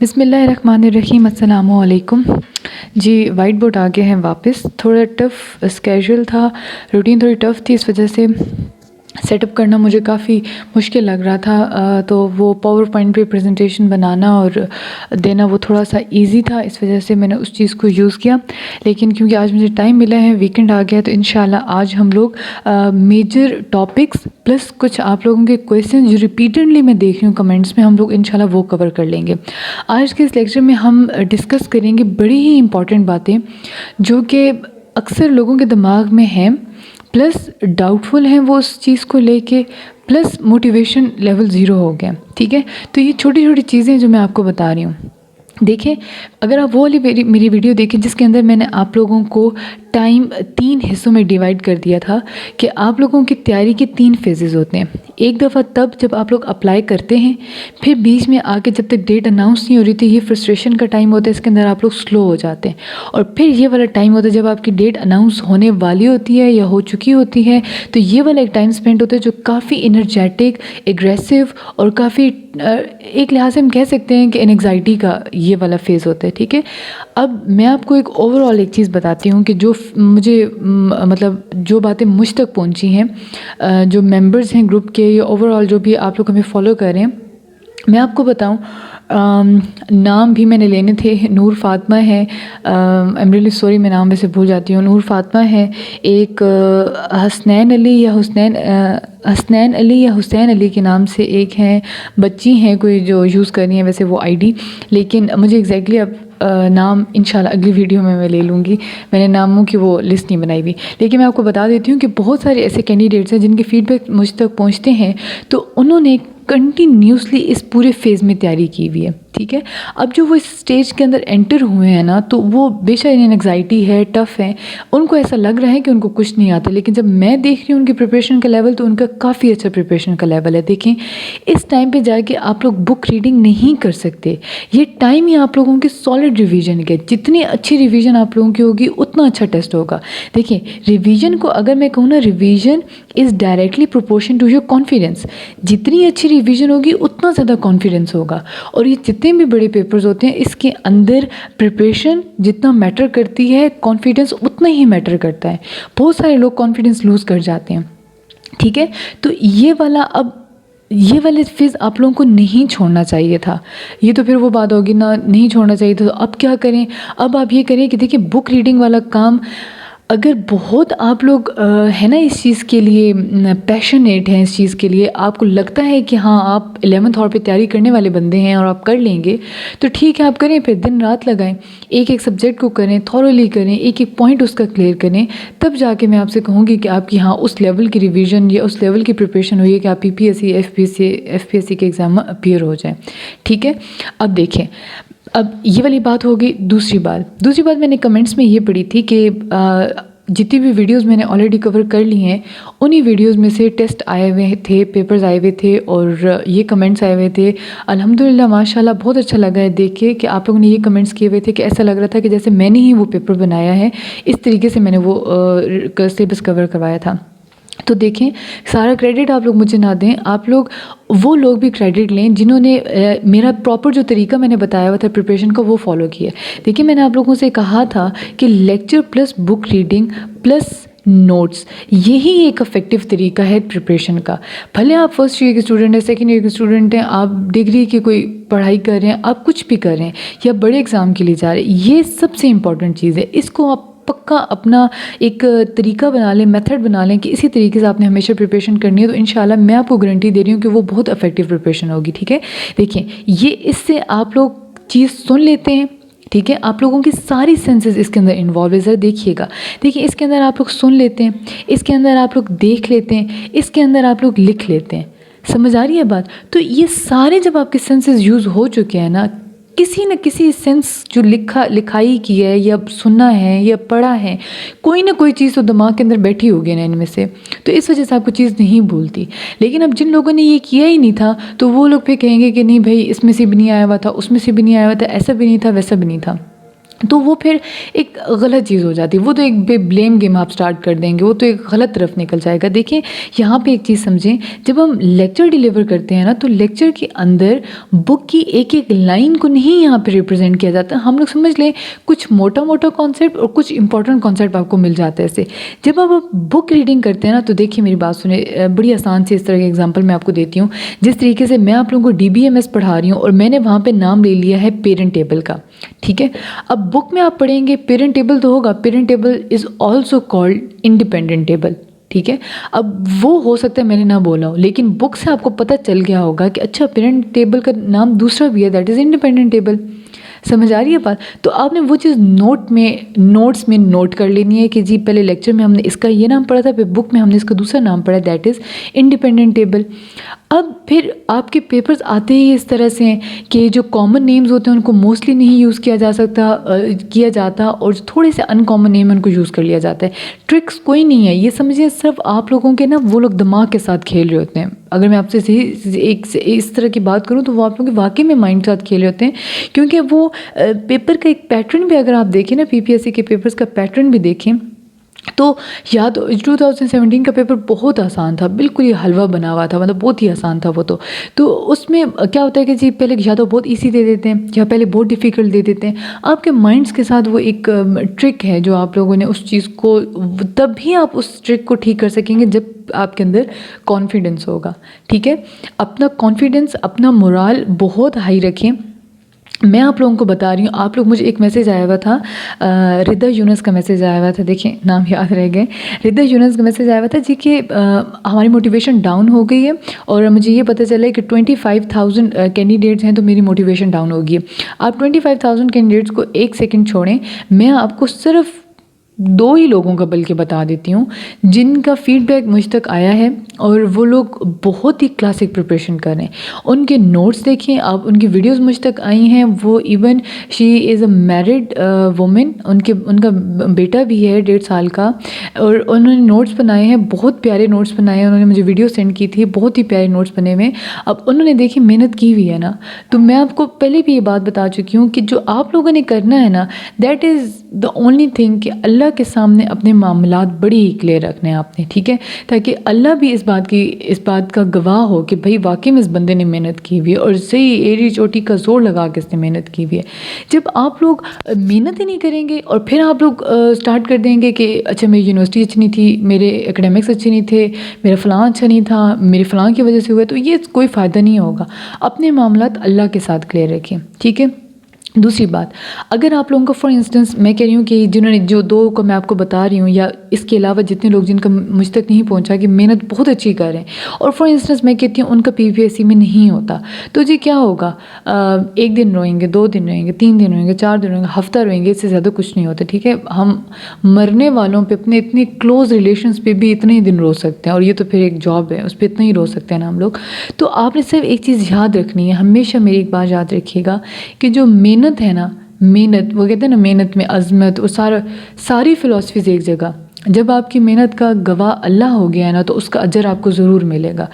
بسم اللہ الرحمن الرحیم، السلام علیکم جی۔ وائٹ بورڈ آ گئے ہیں واپس، تھوڑا ٹف اسکیجول تھا، روٹین تھوڑی ٹف تھی، اس وجہ سے سیٹ اپ کرنا مجھے کافی مشکل لگ رہا تھا، تو وہ پاور پوائنٹ پہ پریزنٹیشن بنانا اور دینا وہ تھوڑا سا ایزی تھا، اس وجہ سے میں نے اس چیز کو یوز کیا۔ لیکن کیونکہ آج مجھے ٹائم ملا ہے، ویکنڈ آ گیا، تو انشاءاللہ آج ہم لوگ میجر ٹاپکس پلس کچھ آپ لوگوں کے کویسچن جو ریپیٹڈلی میں دیکھ رہی ہوں کمنٹس میں، ہم لوگ انشاءاللہ وہ کور کر لیں گے۔ آج کے اس لیکچر میں ہم ڈسکس کریں گے بڑی ہی امپورٹنٹ باتیں جو کہ اکثر لوگوں کے دماغ میں ہیں، پلس ڈاؤٹ فل ہیں وہ اس چیز کو لے کے، پلس موٹیویشن لیول 0 ہو گیا، ٹھیک ہے۔ تو یہ چھوٹی چھوٹی چیزیں جو میں آپ کو بتا رہی ہوں، دیکھیں اگر آپ وہ والی میری ویڈیو دیکھیں جس کے اندر میں نے آپ لوگوں کو ٹائم 3 حصوں میں ڈیوائڈ کر دیا تھا کہ آپ لوگوں کی تیاری کے 3 فیزز ہوتے ہیں۔ ایک دفعہ تب جب آپ لوگ اپلائی کرتے ہیں، پھر بیچ میں آ کے جب تک ڈیٹ اناؤنس نہیں ہو رہی تھی، یہ فرسٹریشن کا ٹائم ہوتا ہے، اس کے اندر آپ لوگ سلو ہو جاتے ہیں، اور پھر یہ والا ٹائم ہوتا ہے جب آپ کی ڈیٹ اناؤنس ہونے والی ہوتی ہے یا ہو چکی ہوتی ہے، تو یہ والا ایک ٹائم اسپینڈ ہوتا ہے جو کافی انرجیٹک، ایگریسو اور کافی ایک لحاظ سے ہم کہہ سکتے ہیں کہ انگزائٹی کا یہ والا فیز ہوتا ہے، ٹھیک ہے۔ اب میں آپ کو ایک اوور آل ایک چیز بتاتی ہوں کہ جو مجھے مطلب جو باتیں مجھ تک پہنچی ہیں، جو ممبرز ہیں گروپ کے یا اوور آل جو بھی آپ لوگ ہمیں فالو کر رہے ہیں، میں آپ کو بتاؤں نام بھی میں نے لینے تھے۔ نور فاطمہ ہے، ایم ریلی سوری میں نام ویسے بھول جاتی ہوں، نور فاطمہ ہے، ایک حسنین علی یا حسین علی کے نام سے ایک ہیں، بچی ہیں کوئی جو یوز کر رہی ہیں ویسے وہ آئی ڈی، لیکن مجھے ایگزیکٹلی اب نام انشاءاللہ اگلی ویڈیو میں لے لوں گی، میں نے ناموں کی وہ لسٹ نہیں بنائی ہوئی، لیکن میں آپ کو بتا دیتی ہوں کہ بہت سارے ایسے کینڈیڈیٹس ہیں جن کے فیڈ بیک مجھ تک پہنچتے ہیں، تو انہوں نے کنٹینیوسلی اس پورے فیز میں تیاری کی ہوئی ہے، ٹھیک ہے۔ اب جو وہ اس سٹیج کے اندر انٹر ہوئے ہیں نا، تو وہ بے شک انگزائٹی ہے، ٹف ہے، ان کو ایسا لگ رہا ہے کہ ان کو کچھ نہیں آتا، لیکن جب میں دیکھ رہی ہوں ان کی پریپریشن کا لیول، تو ان کا کافی اچھا پریپریشن کا لیول ہے۔ دیکھیں اس ٹائم پہ جا کے آپ لوگ بک ریڈنگ نہیں کر سکتے، یہ ٹائم ہی آپ لوگوں کی سالڈ ریویژن کے، جتنی اچھی ریویژن آپ لوگوں کی ہوگی اتنا اچھا ٹیسٹ ہوگا۔ دیکھیں ریویژن کو اگر میں کہوں نا، revision is directly proportion to your confidence, جتنی اچھی ریویژن ہوگی اتنا زیادہ کانفیڈنس ہوگا، اور یہ جتنے بھی بڑے پیپرز ہوتے ہیں اس کے اندر پریپریشن جتنا میٹر کرتی ہے، کانفیڈنس اتنا ہی میٹر کرتا ہے۔ بہت سارے لوگ کانفیڈنس لوز کر جاتے ہیں، ٹھیک ہے۔ تو یہ والے فیز آپ لوگوں کو نہیں چھوڑنا چاہیے تھا، یہ تو پھر وہ بات ہوگی نا، نہیں چھوڑنا چاہیے تھا، تو اب کیا کریں؟ اب آپ یہ کریں کہ دیکھیں بک ریڈنگ والا کام اگر بہت آپ لوگ ہے نا اس چیز کے لیے پیشنیٹ ہیں، اس چیز کے لیے آپ کو لگتا ہے کہ ہاں آپ 11th ہار پہ تیاری کرنے والے بندے ہیں اور آپ کر لیں گے، تو ٹھیک ہے آپ کریں، پھر دن رات لگائیں، ایک ایک سبجیکٹ کو کریں، تھورولی کریں، ایک ایک پوائنٹ اس کا کلیئر کریں، تب جا کے میں آپ سے کہوں گی کہ آپ کی ہاں اس لیول کی ریویژن یا اس لیول کی پریپریشن ہوئی ہے کہ آپ P P S C, F P S C کے ایگزام میں اپیئر ہو جائیں، ٹھیک ہے۔ اب دیکھیں، اب یہ والی بات ہوگی۔ دوسری بات میں نے کمنٹس میں یہ پڑھی تھی کہ جتنی بھی ویڈیوز میں نے آلریڈی کور کر لی ہیں، انہی ویڈیوز میں سے ٹیسٹ آئے ہوئے تھے، پیپرز آئے ہوئے تھے، اور یہ کمنٹس آئے ہوئے تھے۔ الحمدللہ ماشاءاللہ بہت اچھا لگا ہے دیکھ کے کہ آپ لوگوں نے یہ کمنٹس کیے ہوئے تھے کہ ایسا لگ رہا تھا کہ جیسے میں نے ہی وہ پیپر بنایا ہے، اس طریقے سے میں نے وہ سلیبس کور کروایا تھا۔ تو دیکھیں سارا کریڈٹ آپ لوگ مجھے نہ دیں، آپ لوگ وہ لوگ بھی کریڈٹ لیں جنہوں نے میرا پراپر جو طریقہ میں نے بتایا ہوا تھا پریپریشن کا وہ فالو کیا۔ دیکھیں میں نے آپ لوگوں سے کہا تھا کہ lecture plus book reading plus notes, یہی ایک افیکٹو طریقہ ہے پریپریشن کا۔ بھلے آپ فرسٹ ایئر کے اسٹوڈنٹ ہیں، سیکنڈ ایئر کے اسٹوڈنٹ ہیں، آپ ڈگری کی کوئی پڑھائی کر رہے ہیں، آپ کچھ بھی کر رہے ہیں یا بڑے ایگزام کے لیے جا رہے ہیں، یہ سب سے امپورٹنٹ چیز ہے۔ اس کو آپ پکا اپنا ایک طریقہ بنا لیں، میتھڈ بنا لیں کہ اسی طریقے سے آپ نے ہمیشہ پریپریشن کرنی ہے، تو انشاءاللہ میں آپ کو گارنٹی دے رہی ہوں کہ وہ بہت افیکٹو پریپریشن ہوگی، ٹھیک ہے۔ دیکھیں یہ اس سے آپ لوگ چیز سن لیتے ہیں، ٹھیک ہے، آپ لوگوں کی ساری سینسز اس کے اندر انوالو ہے، ذرا دیکھیے گا، دیکھیں اس کے اندر آپ لوگ سن لیتے ہیں، اس کے اندر آپ لوگ دیکھ لیتے ہیں، اس کے اندر آپ لوگ لکھ لیتے ہیں، سمجھ آ رہی ہے بات؟ تو یہ سارے جب آپ کے سینسز یوز ہو چکے ہیں نا، کسی نہ کسی سینس جو لکھائی کی ہے یا سننا ہے یا پڑھا ہے، کوئی نہ کوئی چیز تو دماغ کے اندر بیٹھی ہوگی نا ان میں سے، تو اس وجہ سے آپ کو چیز نہیں بھولتی۔ لیکن اب جن لوگوں نے یہ کیا ہی نہیں تھا، تو وہ لوگ پھر کہیں گے کہ نہیں بھائی اس میں سے بھی نہیں آیا ہوا تھا، اس میں سے بھی نہیں آیا ہوا تھا، ایسا بھی نہیں تھا، ویسا بھی نہیں تھا۔ تو وہ پھر ایک غلط چیز ہو جاتی ہے، وہ تو ایک بے بلیم گیم آپ سٹارٹ کر دیں گے، وہ تو ایک غلط طرف نکل جائے گا۔ دیکھیں یہاں پہ ایک چیز سمجھیں، جب ہم لیکچر ڈیلیور کرتے ہیں نا تو لیکچر کے اندر بک کی ایک ایک لائن کو نہیں یہاں پہ ریپرزینٹ کیا جاتا۔ ہم لوگ سمجھ لیں کچھ موٹا موٹا کانسیپٹ اور کچھ امپورٹنٹ کانسیپٹ آپ کو مل جاتا ہے ایسے۔ جب آپ بک ریڈنگ کرتے ہیں نا تو دیکھیے میری بات سنیں، بڑی آسان سے اس طرح کے ایگزامپل میں آپ کو دیتی ہوں۔ جس طریقے سے میں آپ لوگوں کو DBMS پڑھا رہی ہوں اور میں نے وہاں پہ نام لے لیا ہے پیرنٹ ٹیبل کا، ٹھیک ہے؟ اب بک میں آپ پڑھیں گے پیرنٹ ٹیبل تو ہوگا، parent table is also called independent table, ٹھیک ہے؟ اب وہ ہو سکتا ہے میں نے نہ بولا ہو، لیکن بک سے آپ کو پتہ چل گیا ہوگا کہ اچھا پیرنٹ ٹیبل کا نام دوسرا بھی ہے، دیٹ از انڈیپینڈنٹ ٹیبل۔ سمجھ آ رہی ہے بات؟ تو آپ نے وہ چیز نوٹس میں نوٹ کر لینی ہے کہ جی پہلے لیکچر میں ہم نے اس کا یہ نام پڑھا تھا، پھر بک میں ہم نے اس کا دوسرا نام پڑھا، دیٹ از انڈیپینڈنٹ ٹیبل۔ اب پھر آپ کے پیپرز آتے ہی اس طرح سے ہیں کہ جو کامن نیمز ہوتے ہیں ان کو موسٹلی نہیں یوز کیا جاتا اور جو تھوڑے سے ان کامن نیم ان کو یوز کر لیا جاتا ہے۔ ٹرکس کوئی نہیں ہے، یہ سمجھیں صرف آپ لوگوں کے نا وہ لوگ دماغ کے ساتھ کھیل رہے ہوتے ہیں۔ اگر میں آپ سے اس طرح کی بات کروں تو وہ آپ لوگوں کے واقعی میں مائنڈ کے ساتھ کھیل رہے ہوتے ہیں، کیونکہ وہ پیپر کا ایک پیٹرن بھی اگر آپ دیکھیں نا، PPSC کے پیپرز کا پیٹرن بھی دیکھیں تو یا تو 2017 کا پیپر بہت آسان تھا، بالکل یہ حلوہ بنا ہوا تھا، مطلب بہت ہی آسان تھا وہ تو اس میں کیا ہوتا ہے کہ جی پہلے یا تو بہت ایزی دے دیتے ہیں یا پہلے بہت ڈیفیکلٹ دے دیتے ہیں۔ آپ کے مائنڈس کے ساتھ وہ ایک ٹرک ہے جو آپ لوگوں نے اس چیز کو، تب بھی آپ اس ٹرک کو ٹھیک کر سکیں گے جب آپ کے اندر کانفیڈنس ہوگا، ٹھیک ہے؟ اپنا کانفیڈنس، اپنا مورال بہت ہائی رکھیں۔ میں آپ لوگوں کو بتا رہی ہوں، آپ لوگ، مجھے ایک میسیج آیا ہوا تھا، ردا یونس کا میسیج آیا ہوا تھا، دیکھیں نام یاد رہ گئے، ردا یونس کا میسیج آیا ہوا تھا جی کہ ہماری موٹیویشن ڈاؤن ہو گئی ہے اور مجھے یہ پتہ چلا ہے کہ 25,000 کینڈیڈیٹس ہیں تو میری موٹیویشن ڈاؤن ہوگی ہے۔ آپ 25,000 کینڈیڈیٹس کو ایک سیکنڈ چھوڑیں، میں آپ کو صرف 2 ہی لوگوں کا بلکہ بتا دیتی ہوں جن کا فیڈ بیک مجھ تک آیا ہے اور وہ لوگ بہت ہی کلاسک پریپریشن کر رہے ہیں۔ ان کے نوٹس دیکھیں آپ، ان کی ویڈیوز مجھ تک آئی ہیں، وہ even she is a married women, ان کا بیٹا بھی ہے 1.5 سال کا، اور انہوں نے نوٹس بنائے ہیں، بہت پیارے نوٹس بنائے ہیں، انہوں نے مجھے ویڈیو سینڈ کی تھی، بہت ہی پیارے نوٹس بنے ہوئے ہیں۔ اب انہوں نے دیکھی محنت کی ہوئی ہے نا، تو میں آپ کو پہلے بھی یہ بات بتا چکی ہوں کہ جو آپ لوگوں نے کرنا ہے نا، that is the only thing کہ اللہ کے سامنے اپنے معاملات بڑی ہی کلیئر رکھنے ہیں آپ نے، ٹھیک ہے؟ تاکہ اللہ بھی اس بات کا گواہ ہو کہ بھائی واقعی میں اس بندے نے محنت کی ہوئی ہے اور صحیح ایڑی چوٹی کا زور لگا کے اس نے محنت کی ہوئی ہے۔ جب آپ لوگ محنت ہی نہیں کریں گے اور پھر آپ لوگ سٹارٹ کر دیں گے کہ اچھا میری یونیورسٹی اچھی نہیں تھی، میرے اکیڈمکس اچھے نہیں تھے، میرا فلاں اچھا نہیں تھا، میرے فلاں کی وجہ سے ہوا، تو یہ کوئی فائدہ نہیں ہوگا۔ اپنے معاملات اللہ کے ساتھ کلیئر رکھیں، ٹھیک ہے؟ دوسری بات، اگر آپ لوگوں کو فار انسٹنس میں کہہ رہی ہوں کہ جنہوں نے جو 2 کو میں آپ کو بتا رہی ہوں، یا اس کے علاوہ جتنے لوگ جن کا مجھ تک نہیں پہنچا کہ محنت بہت اچھی کر رہے ہیں، اور فار انسٹنس میں کہتی ہوں ان کا PPSC میں نہیں ہوتا، تو جی کیا ہوگا؟ 1 دن روئیں گے، 2 دن روئیں گے، 3 دن روئیں گے، 4 دن روئیں گے، ہفتہ روئیں گے، اس سے زیادہ کچھ نہیں ہوتا، ٹھیک ہے؟ ہم مرنے والوں پہ، اپنے اتنے کلوز ریلیشنس پہ بھی اتنے ہی دن رو سکتے ہیں، اور یہ تو پھر ایک جاب ہے، اس پہ اتنا ہی رو سکتے ہیں نا ہم لوگ۔ تو آپ نے صرف ایک چیز یاد رکھنی ہے، ہمیشہ میری ایک بات یاد رکھیے گا کہ جو محنت ہے نا، محنت، وہ کہتے ہیں نا محنت میں عظمت، اور ساری فلاسفیز ایک جگہ، جب آپ کی محنت کا گواہ اللہ ہو گیا ہے نا تو اس کا اجر آپ کو ضرور ملے گا۔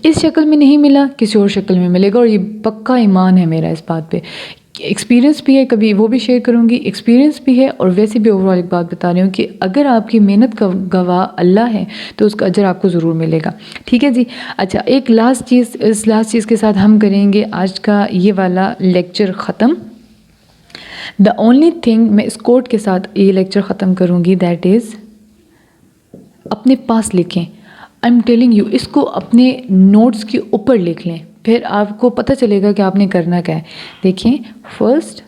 اس شکل میں نہیں ملا، کسی اور شکل میں ملے گا، اور یہ پکا ایمان ہے میرا اس بات پہ۔ ایکسپیرینس بھی ہے، کبھی وہ بھی شیئر کروں گی، ایکسپیرینس بھی ہے، اور ویسے بھی اوور آل ایک بات بتا رہی ہوں کہ اگر آپ کی محنت کا گواہ اللہ ہے تو اس کا اجر آپ کو ضرور ملے گا، ٹھیک ہے جی؟ اچھا، ایک لاسٹ چیز کے ساتھ ہم کریں گے آج کا یہ والا لیکچر ختم۔ دا اونلی تھنگ، میں اس کوٹ کے ساتھ یہ لیکچر ختم کروں گی، دیٹ از اپنے پاس لکھیں۔ آئی ایم ٹیلنگ یو، اس کو اپنے نوٹس کے اوپر لکھ لیں، پھر آپ کو پتہ چلے گا کہ آپ نے کرنا کیا ہے۔ دیکھیں، فرسٹ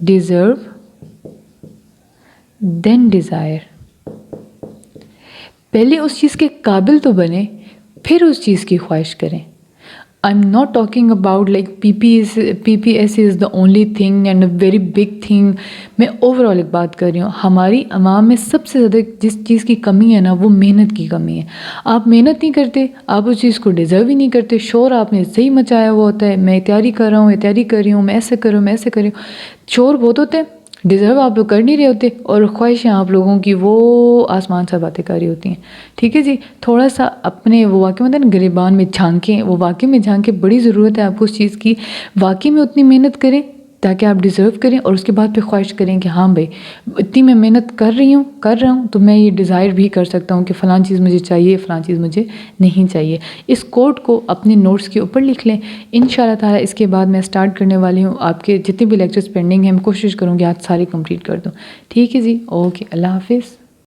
ڈیزرو، دین ڈیزائر۔ پہلے اس چیز کے قابل تو بنیں، پھر اس چیز کی خواہش کریں۔ I'm not talking about like PPSC is the only thing and a very big thing۔ میں اوور آل ایک بات کر رہی ہوں، ہماری عوام میں سب سے زیادہ جس چیز کی کمی ہے نا، وہ محنت کی کمی ہے۔ آپ محنت نہیں کرتے، آپ اس چیز کو ڈیزرو ہی نہیں کرتے، شور آپ نے صحیح مچایا ہوا ہوتا ہے، میں تیاری کر رہا ہوں، تیاری کر رہی ہوں، میں ایسے کر رہا ہوں، میں ایسے کر رہی ہوں، شور بہت ہوتے ہیں، ڈیزرو آپ لوگ کر نہیں رہے ہوتے، اور خواہشیں آپ لوگوں کی وہ آسمان سے باتیں کر رہی ہوتی ہیں، ٹھیک ہے جی؟ تھوڑا سا اپنے وہ واقعی میں نا گریبان میں جھانکیں، وہ واقعی میں جھانکیں، بڑی ضرورت ہے آپ کو اس چیز کی، واقعی میں اتنی محنت کریں تاکہ آپ ڈیزرو کریں اور اس کے بعد پھر خواہش کریں کہ ہاں بھائی اتنی میں محنت کر رہا ہوں تو میں یہ ڈیزائر بھی کر سکتا ہوں کہ فلاں چیز مجھے چاہیے، فلاں چیز مجھے نہیں چاہیے۔ اس کوٹ کو اپنے نوٹس کے اوپر لکھ لیں۔ انشاءاللہ تعالیٰ اس کے بعد میں سٹارٹ کرنے والی ہوں، آپ کے جتنے بھی لیکچرز پینڈنگ ہیں میں کوشش کروں گی آج سارے کمپلیٹ کر دوں۔ ٹھیک ہے جی، اوکے، اللہ حافظ۔